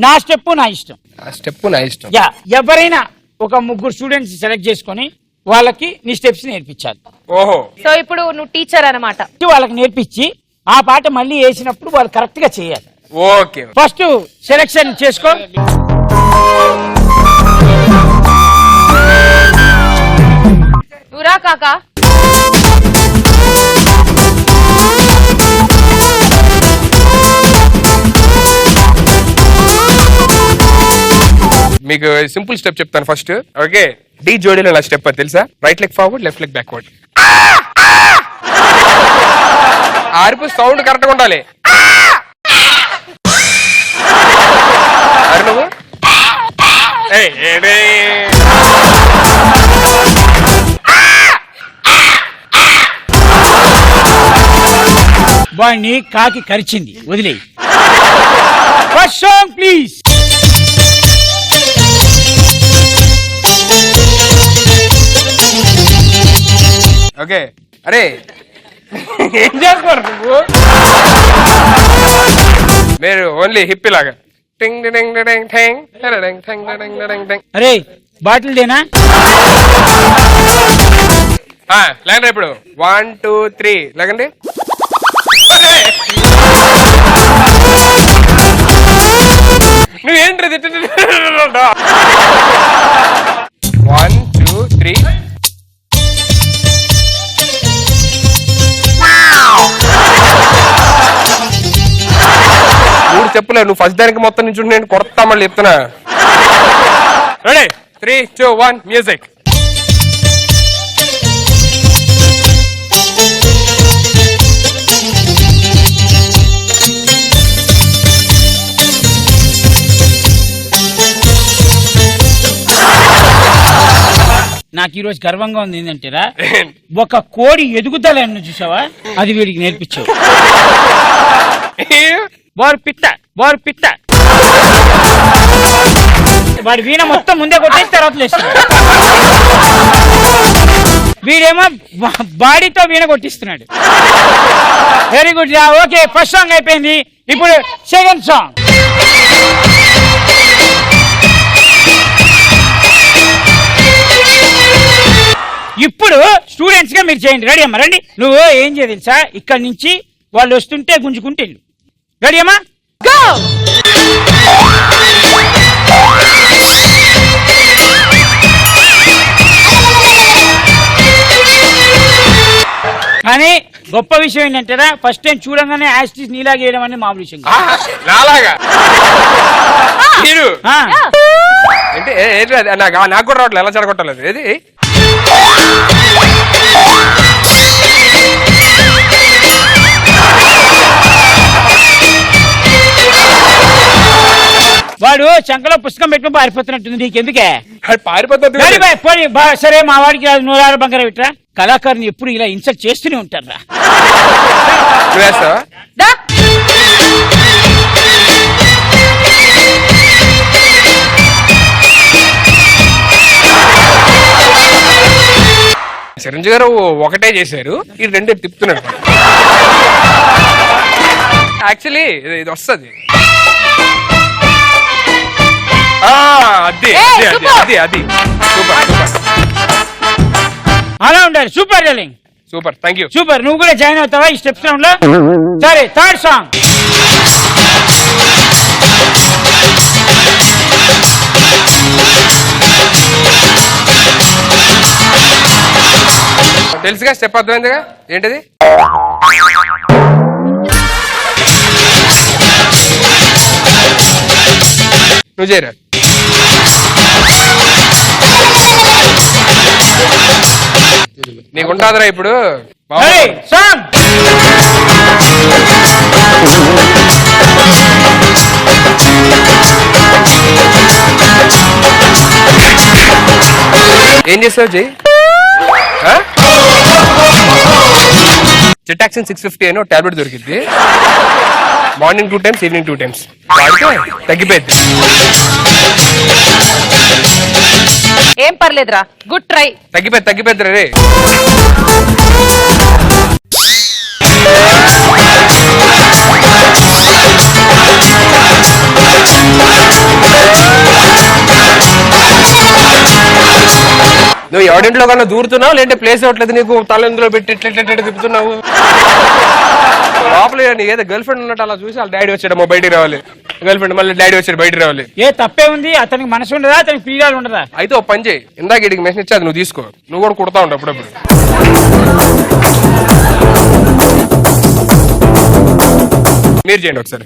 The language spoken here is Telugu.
నా స్టెప్ నా ఇష్టం. యా, ఎవరైనా ఒక 3 స్టూడెంట్స్ సెలెక్ట్ చేసుకొని వాళ్ళకి నీ స్టెప్స్ నేర్పించాలి. ఓహో, సో ఇప్పుడు నువ్వు టీచర్ అన్నమాట. వాళ్ళకి నేర్పించి ఆ పాట మళ్ళీ వేసినప్పుడు వాళ్ళు కరెక్ట్ గా చేయాలి. ఓకే, ఫస్ట్ సెలెక్షన్ చేసుకో. నువ్వురా కాకా. మీకు సింపుల్ స్టెప్ చెప్తాను ఫస్ట్. ఓకే, డి జోడీలో నా స్టెప్ అది తెలుసా? Right leg forward, left leg backward. ఆరిపు సౌండ్ కరెక్ట్గా ఉండాలి. నువ్వు వాడిని కాకి కరిచింది, వదిలేయి. First song please. ఓకే, అరే ఏం చేస్తున్నారు నువ్వు? మీరు ఓన్లీ హిప్పీ లాగా. అరే బాటిల్ దేనా? లేండి ఇప్పుడు 1 2 3 లేకండి. నువ్వేంటి 1 2 3. మూడు చెప్పులే, నువ్వు ఫస్ట్ దానికి మొత్తం నుంచి నేను కొడతా మళ్ళీ చెప్తున్నా. Ready 3 2 1 music. నాకు ఈరోజు గర్వంగా ఉంది. ఏంటంటేరా, ఒక కోడి ఎదుగుదలను చూసావా, అది వీడికి నేర్పించావు. బారు పిట్ట, బారు పిట్ట. వాడి వీణ మొత్తం ముందే కొట్టేసి తర్వాత లేస్తాడు. వీడేమో బాడీతో వీణ కొట్టిస్తున్నాడు. Very good. Okay, first song అయిపోయింది. ఇప్పుడు సెకండ్ సాంగ్. ఇప్పుడు స్టూడెంట్స్ గా మీరు చేయండి. రెడీ అమ్మా, రండి. నువ్వు ఏం చేయాలి తెలుసా, ఇక్కడ నుంచి వాళ్ళు వస్తుంటే గుంజుకుంటే వెళ్ళు. రెడీ అమ్మా, గో. కానీ గొప్ప విషయం ఏంటంటారా, ఫస్ట్ టైం చూడంగానే యాస్టిస్ నీలాగా వేయడం అనేది మామూలు విషయం. నాకు కూడా రావట్లేదు, ఎలా చెడగొట్టలేదు. ఏది వాడు చంకలో పుస్తకం పెట్టుకుని పారిపోతున్నట్టుంది. నీకెందుకే పారిపోతుంది? సరే, మా వాడికి నూరారు బంగార విట్రా. కళాకారుని ఎప్పుడు ఇలా ఇన్సల్ట్ చేస్తూనే ఉంటారా? చిరంజీవి గారు ఒకటే చేశారు, ఈ రెండే తిప్పుతున్నాడు. యాక్చువల్లీ ఇది వస్తుంది. అది అది అది సూపర్ సూపర్, అలా ఉండాలి. Super darling, super, thank you. Super. నువ్వు కూడా జాయిన్ అవుతావా ఈ స్టెప్స్ రౌండ్ లో? సరే, థర్డ్ సాంగ్. తెలుసుగా స్టెప్, అర్థమైందిగా ఏంటిది? నువ్వు చేయరా. నీకుంటాదిరా ఇప్పుడు. ఏం చేస్తావు జై? జెటాక్సిన్ 650 అని టాబ్లెట్ దొరికింది. మార్నింగ్ 2 times, ఈవినింగ్ 2 times వాడితే తగ్గిపోయింది. ఏం పర్లేదురా, గుడ్ ట్రై. తగ్గిపోయింది రే. ఎవడింట్లో కన్నా దూరుతున్నావు లేదంటే ప్లేస్ అవ్వట్లేదు నీకు తల ఇందులో పెట్టి ఇట్లా తిప్పుతున్నావు లోపల ఏదో గర్ల్ ఫ్రెండ్ ఉన్నట్టు అలా చూసి వాళ్ళ డాడీ వచ్చాడమ్మా బయటికి రావాలి గర్ల్ ఫ్రెండ్ మళ్ళీ డాడీ వచ్చాడు బయటికి రావాలి ఏ తప్పే ఉంది అతనికి మనసు ఉండదా అతనికి పీడాలు ఉండదా అయితే ఒక పని చేయి ఇందాక వీడికి మెసేజ్ ఇచ్చేది నువ్వు తీసుకో నువ్వు కూడా కుడతా ఉంటావు అప్పుడప్పుడు మీరు చేయండి ఒకసారి